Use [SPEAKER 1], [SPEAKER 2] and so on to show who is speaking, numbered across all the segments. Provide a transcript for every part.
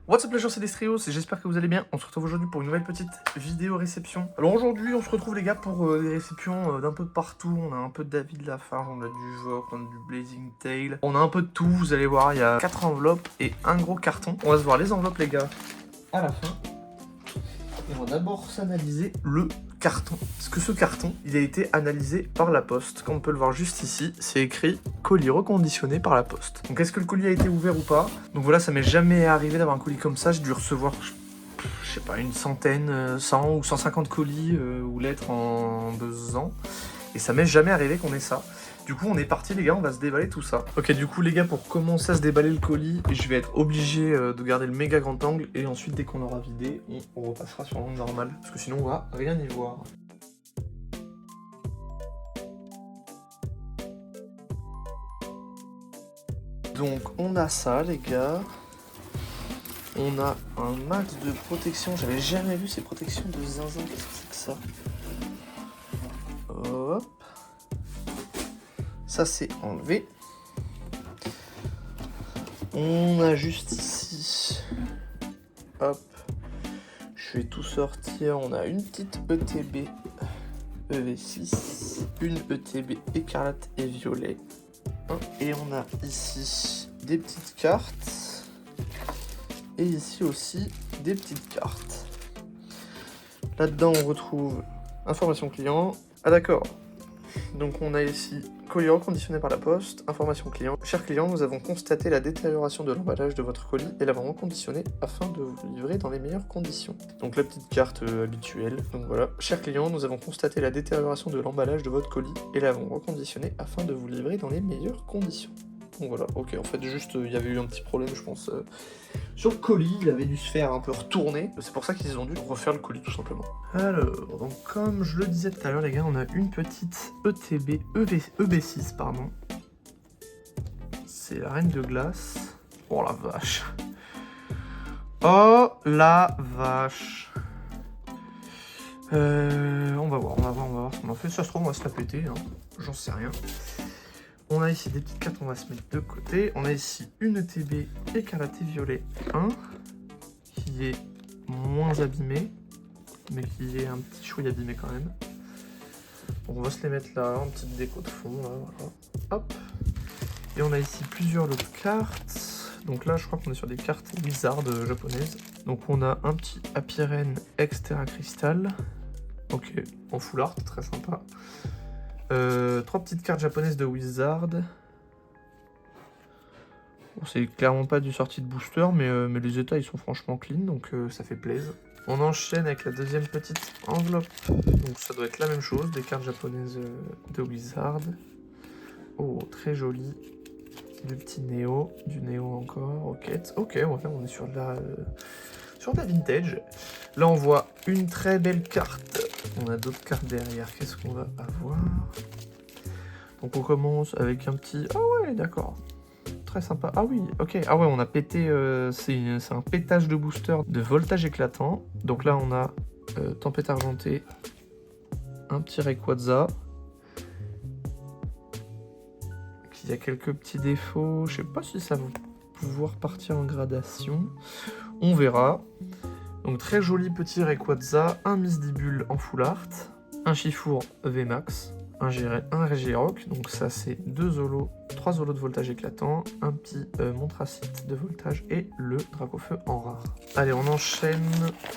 [SPEAKER 1] What's up les gens, c'est Destrios et j'espère que vous allez bien. On se retrouve aujourd'hui pour une nouvelle petite vidéo réception. Alors aujourd'hui on se retrouve les gars pour des réceptions d'un peu de partout. On a un peu de David Lafarge, on a du Vogue, on a du Blazing Tail. On a un peu de tout, vous allez voir, il y a 4 enveloppes et un gros carton. On va se voir les enveloppes les gars à la fin. Et on va d'abord s'analyser le carton. Parce que ce carton, il a été analysé par la poste. Comme on peut le voir juste ici, c'est écrit colis reconditionné par la poste. Donc est-ce que le colis a été ouvert ou pas? Donc voilà, ça m'est jamais arrivé d'avoir un colis comme ça. J'ai dû recevoir, je sais pas, une centaine, 100 ou 150 colis ou lettres en 2 ans. Et ça m'est jamais arrivé qu'on ait ça. Du coup, on est parti, les gars, on va se déballer tout ça. Ok, du coup, les gars, pour commencer à se déballer le colis, je vais être obligé de garder le méga grand angle. Et ensuite, dès qu'on aura vidé, on repassera sur l'angle normal. Parce que sinon, on va rien y voir. Donc, on a ça, les gars. On a un max de protection. J'avais jamais vu ces protections de zinzin. Qu'est-ce que c'est que ça? Hop. Ça, c'est enlevé. On a juste ici, hop, je vais tout sortir. On a une petite ETB EV6, une ETB écarlate et violet. Et on a ici des petites cartes. Et ici aussi des petites cartes. Là-dedans, on retrouve information client. Ah d'accord. Donc on a ici colis reconditionné par la poste, information client. Cher client, nous avons constaté la détérioration de l'emballage de votre colis et l'avons reconditionné afin de vous livrer dans les meilleures conditions. Donc la petite carte habituelle. Donc voilà. Cher client, nous avons constaté la détérioration de l'emballage de votre colis et l'avons reconditionné afin de vous livrer dans les meilleures conditions. Donc voilà, ok, en fait juste il y avait eu un petit problème je pense sur le colis, il avait dû se faire un peu retourner, c'est pour ça qu'ils ont dû refaire le colis tout simplement. Alors, donc comme je le disais tout à l'heure les gars, on a une petite ETB, EB6 pardon. C'est la reine de glace. Oh la vache. Oh la vache. On va voir ce qu'on en fait. Ça se trouve on va se la péter, hein. J'en sais rien. On a ici des petites cartes, on va se mettre de côté. On a ici une ETB écarlate et violet 1, qui est moins abîmée, mais qui est un petit chouille abîmé quand même. Donc on va se les mettre là, en petite déco de fond, là, voilà. Hop. Et on a ici plusieurs autres cartes. Donc là, je crois qu'on est sur des cartes Wizard japonaises. Donc on a un petit Apiren Extra Crystal. Ok, en full art, très sympa. 3 petites cartes japonaises de Wizard. Bon, c'est clairement pas du sortie de booster, mais les états ils sont franchement clean, donc ça fait plaisir. On enchaîne avec la deuxième petite enveloppe. Donc ça doit être la même chose, des cartes japonaises de Wizard. Oh, très joli. Du petit Néo, du Néo encore, ok, ouais, on est sur de la vintage. Là on voit une très belle carte. On a d'autres cartes derrière, qu'est-ce qu'on va avoir? Donc on commence avec un petit... Ah ouais, d'accord. Très sympa. Ah oui, ok. Ah ouais, on a pété... c'est un pétage de booster de voltage éclatant. Donc là on a Tempête Argentée, un petit Rayquaza, qui a quelques petits défauts. Je sais pas si ça va pouvoir partir en gradation. On verra. Donc très joli petit Rayquaza, un Misdibule en full art, un Chifour VMAX, un Regirock, donc ça c'est 2 Zolos, 3 Zolos de voltage éclatant, un petit Montracite de voltage et le Dracofeu en rare. Allez, on enchaîne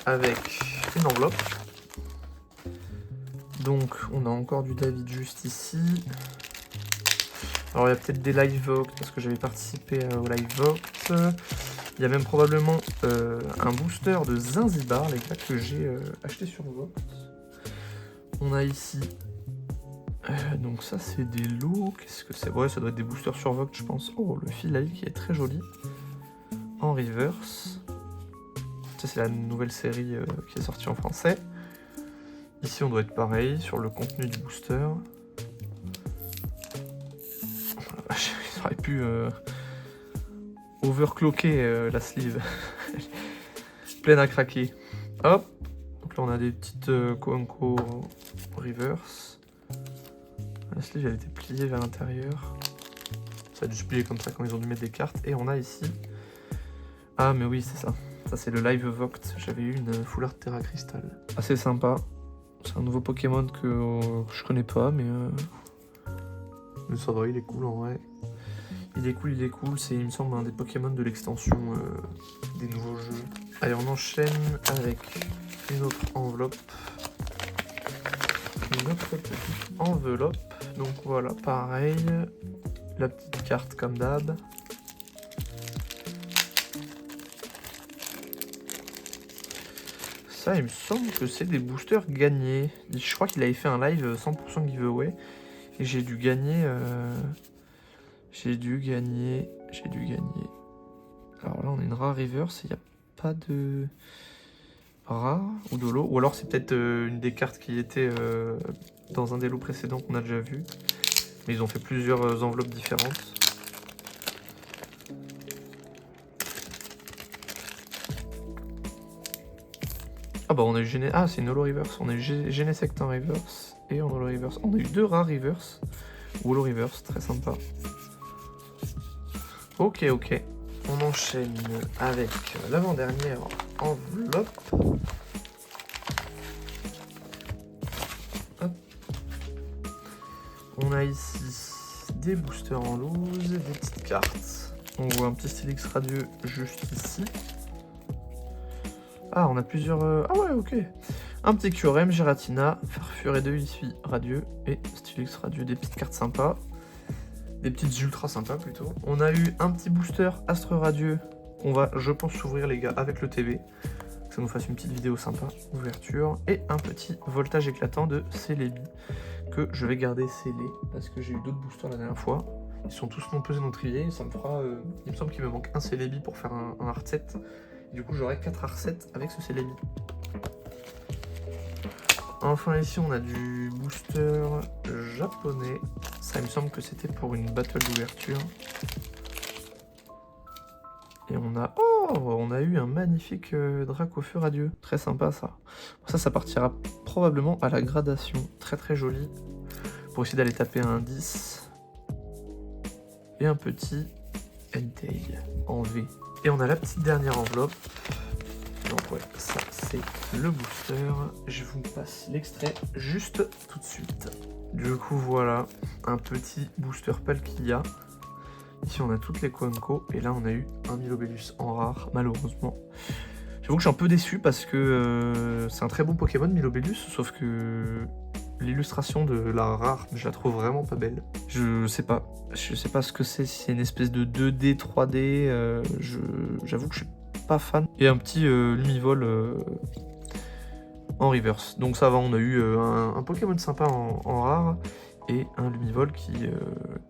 [SPEAKER 1] avec une enveloppe. Donc on a encore du David juste ici. Alors il y a peut-être des live votes parce que j'avais participé au live vote. Il y a même probablement un booster de Zinzibar, les gars, que j'ai acheté sur Vote. On a ici... donc ça, c'est des lots. Qu'est-ce que c'est? Ouais, ça doit être des boosters sur Vote, je pense. Oh, le Philae qui est très joli. En reverse. Ça, c'est la nouvelle série qui est sortie en français. Ici, on doit être pareil sur le contenu du booster. Il aurait pu... overclocker la sleeve. Pleine à craquer. Hop. Donc là on a des petites Koanko reverse. La sleeve elle était pliée vers l'intérieur. Ça a dû se plier comme ça quand ils ont dû mettre des cartes. Et on a ici... Ah mais oui c'est ça. Ça c'est le Live Voct, j'avais eu une full art Terra Crystal. Assez sympa. C'est un nouveau Pokémon que je connais pas, mais ça va, il est cool en vrai. Il est cool, c'est il me semble un des Pokémon de l'extension des nouveaux jeux. Allez, on enchaîne avec une autre enveloppe. Une autre petite enveloppe. Donc voilà, pareil. La petite carte comme d'hab. Ça, il me semble que c'est des boosters gagnés. Je crois qu'il avait fait un live 100% giveaway. Et j'ai dû gagner... J'ai dû gagner... Alors là, on a une rare reverse. Il n'y a pas de... rare ou de lot. Ou alors c'est peut-être une des cartes qui était dans un des lots précédents qu'on a déjà vu. Mais ils ont fait plusieurs enveloppes différentes. Ah bah on a eu Gene... Ah c'est une holo reverse. On a eu Genesect en reverse et en holo reverse. On a eu 2 rares reverse. Ou holo reverse, très sympa. Ok. On enchaîne avec l'avant-dernière enveloppe. Hop. On a ici des boosters en loose, des petites cartes. On voit un petit Steelix radieux juste ici. Ah, on a plusieurs... Ah ouais, ok. Un petit Kyurem, Giratina, Farfuré de Hisui radieux et Steelix radieux, des petites cartes sympas. Des petites ultra sympas plutôt. On a eu un petit booster Astre radieux qu'on va, je pense, s'ouvrir les gars avec le TV. Que ça nous fasse une petite vidéo sympa, ouverture. Et un petit voltage éclatant de Celebi que je vais garder scellé parce que j'ai eu d'autres boosters la dernière fois. Ils sont tous non pesés non triés. Ça me fera... il me semble qu'il me manque un Celebi pour faire un art set. Du coup, j'aurai 4 art sets avec ce Celebi. Enfin, ici, on a du booster japonais. Ça, il me semble que c'était pour une battle d'ouverture. Et on a... Oh, on a eu un magnifique Dracofeu radieux. Très sympa, ça. Ça partira probablement à la gradation. Très joli. Pour essayer d'aller taper un 10. Et un petit Entei en V. Et on a la petite dernière enveloppe. Donc ouais, ça c'est le booster. Je vous passe l'extrait juste tout de suite. Du coup voilà, un petit booster Palkia. Ici on a toutes les Quanco et là on a eu un Milobellus en rare, malheureusement. J'avoue que je suis un peu déçu parce que c'est un très bon Pokémon Milobellus, sauf que l'illustration de la rare, je la trouve vraiment pas belle. Je sais pas ce que c'est, si c'est une espèce de 2D, 3D, j'avoue que je suis pas fan. Et un petit Lumivol en reverse. Donc ça va, on a eu un Pokémon sympa en rare et un Lumivol qui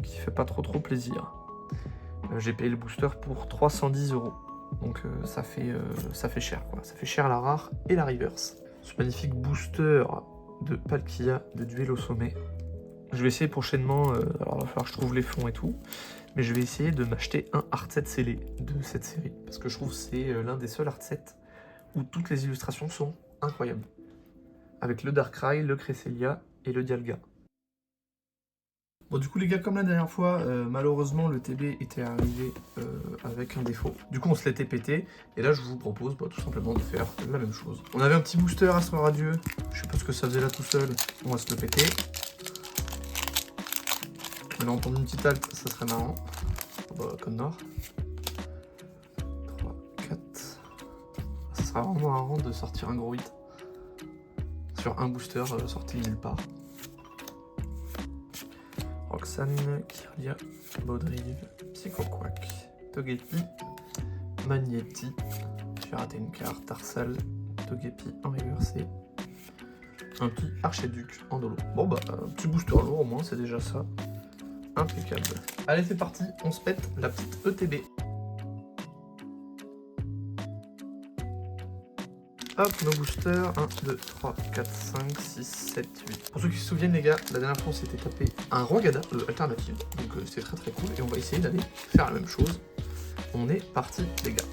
[SPEAKER 1] fait pas trop plaisir. J'ai payé le booster pour 310 €. Donc ça fait cher quoi. Ça fait cher la rare et la reverse. Ce magnifique booster de Palkia de duel au sommet. Je vais essayer prochainement, alors il va falloir que je trouve les fonds et tout, mais je vais essayer de m'acheter un art set scellé de cette série, parce que je trouve que c'est l'un des seuls art sets où toutes les illustrations sont incroyables. Avec le Darkrai, le Cresselia et le Dialga. Bon du coup les gars, comme la dernière fois, malheureusement le TB était arrivé avec un défaut. Du coup on se l'était pété, et là je vous propose tout simplement de faire la même chose. On avait un petit booster Astre radieux, je sais pas ce que ça faisait là tout seul, on va se le péter. On a entendu une petite halte, ça serait marrant. Code Nord. 3, 4. Ça sera vraiment marrant de sortir un gros hit sur un booster sorti nulle part. Roxanne, Kirlia, Baudrive, Psychoquack, Togepi, Magnéti. J'ai raté une carte, Tarsal, Togepi en reversé. Un petit Archiduc en dolo. Bon bah, un petit booster lourd au moins, c'est déjà ça. Impeccable. Allez, c'est parti, on se pète la petite ETB. Hop, nos boosters. 1, 2, 3, 4, 5, 6, 7, 8. Pour ceux qui se souviennent, les gars, la dernière fois, on s'était tapé un Rangada alternative. Donc, c'est très cool. Et on va essayer d'aller faire la même chose. On est parti, les gars.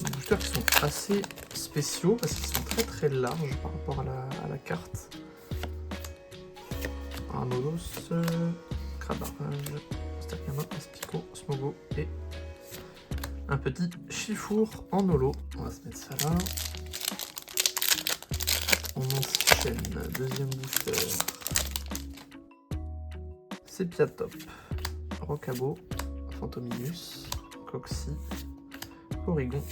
[SPEAKER 1] Des boosters qui sont assez spéciaux parce qu'ils sont très larges par rapport à la carte. Arnolos, Crabarage, Stacama, Aspic. Cosmogo et un petit Chifour en holo. On va se mettre ça là. On enchaîne, deuxième booster. Sepia Top, Rocabo, Fantominus, Coxy, Porygon,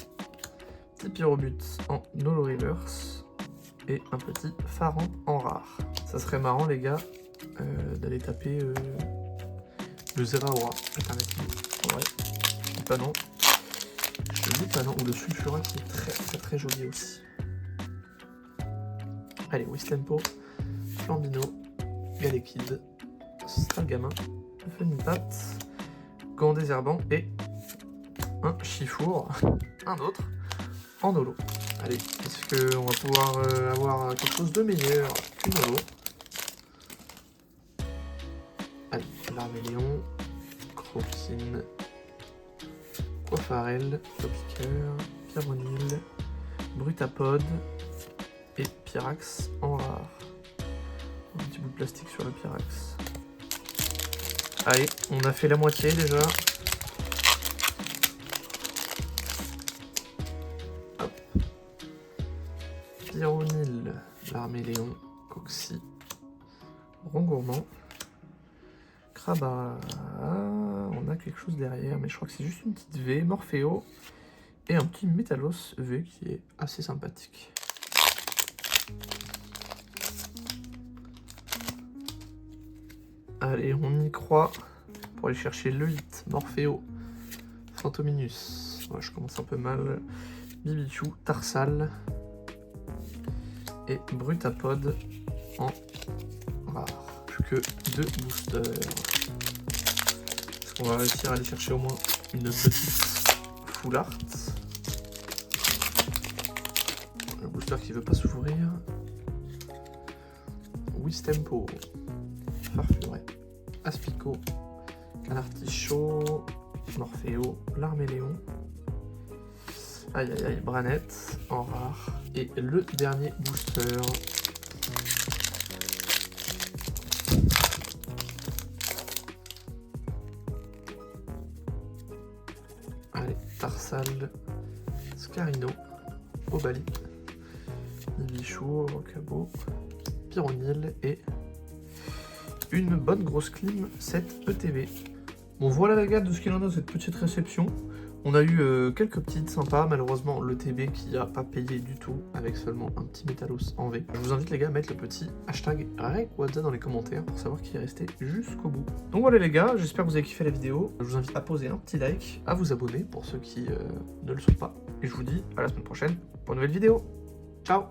[SPEAKER 1] petit Pyrobut en holo reverse et un petit Faran en rare. Ça serait marrant les gars d'aller taper le Zeraora alternative. Ouais, je dis pas non. Je dis pas non. Ou le Sulfura qui est très joli aussi. Allez, Wistempo, Flambino, Galekid, Stargamin, Funipat, Gant Désherbant et un Chifour, un autre en holo. Allez, est-ce qu'on va pouvoir avoir quelque chose de meilleur qu'une holo? Allez, Larméléon, Croquine, Coiffarel, Topiqueur, Pyronil, Brutapod et Pyrax en rare. Un petit bout de plastique sur le Pyrax. Allez, on a fait la moitié déjà. Hop. Pyronil, Larméléon, Coxy, Rongourmand, Crabara. On a quelque chose derrière, mais je crois que c'est juste une petite V, Morpheo et un petit Métalos V qui est assez sympathique. Allez, on y croit pour aller chercher le hit. Morpheo, Fantominus. Ouais, je commence un peu mal. Bibichou, Tarsal et Brutapod en rare. Plus que 2 boosters. Est-ce qu'on va réussir à aller chercher au moins une petite full art? Le booster qui veut pas s'ouvrir. Wistempo, Farfuret, Aspico, Canartichaud, Morpheo, Larméléon, aïe aïe aïe, Branette en rare, et le dernier booster. Allez, Tarsal, Scarino, Obali, Ibichou, Rocabo, Pyronil et une bonne grosse clim 7 ETV. Bon voilà les gars de ce qu'il en a de cette petite réception. On a eu quelques petites sympas, malheureusement le TB qui a pas payé du tout avec seulement un petit Métalos en V. Je vous invite les gars à mettre le petit hashtag Rayquaza dans les commentaires pour savoir qui est resté jusqu'au bout. Donc voilà les gars, j'espère que vous avez kiffé la vidéo. Je vous invite à poser un petit like, à vous abonner pour ceux qui ne le sont pas. Et je vous dis à la semaine prochaine pour une nouvelle vidéo. Ciao!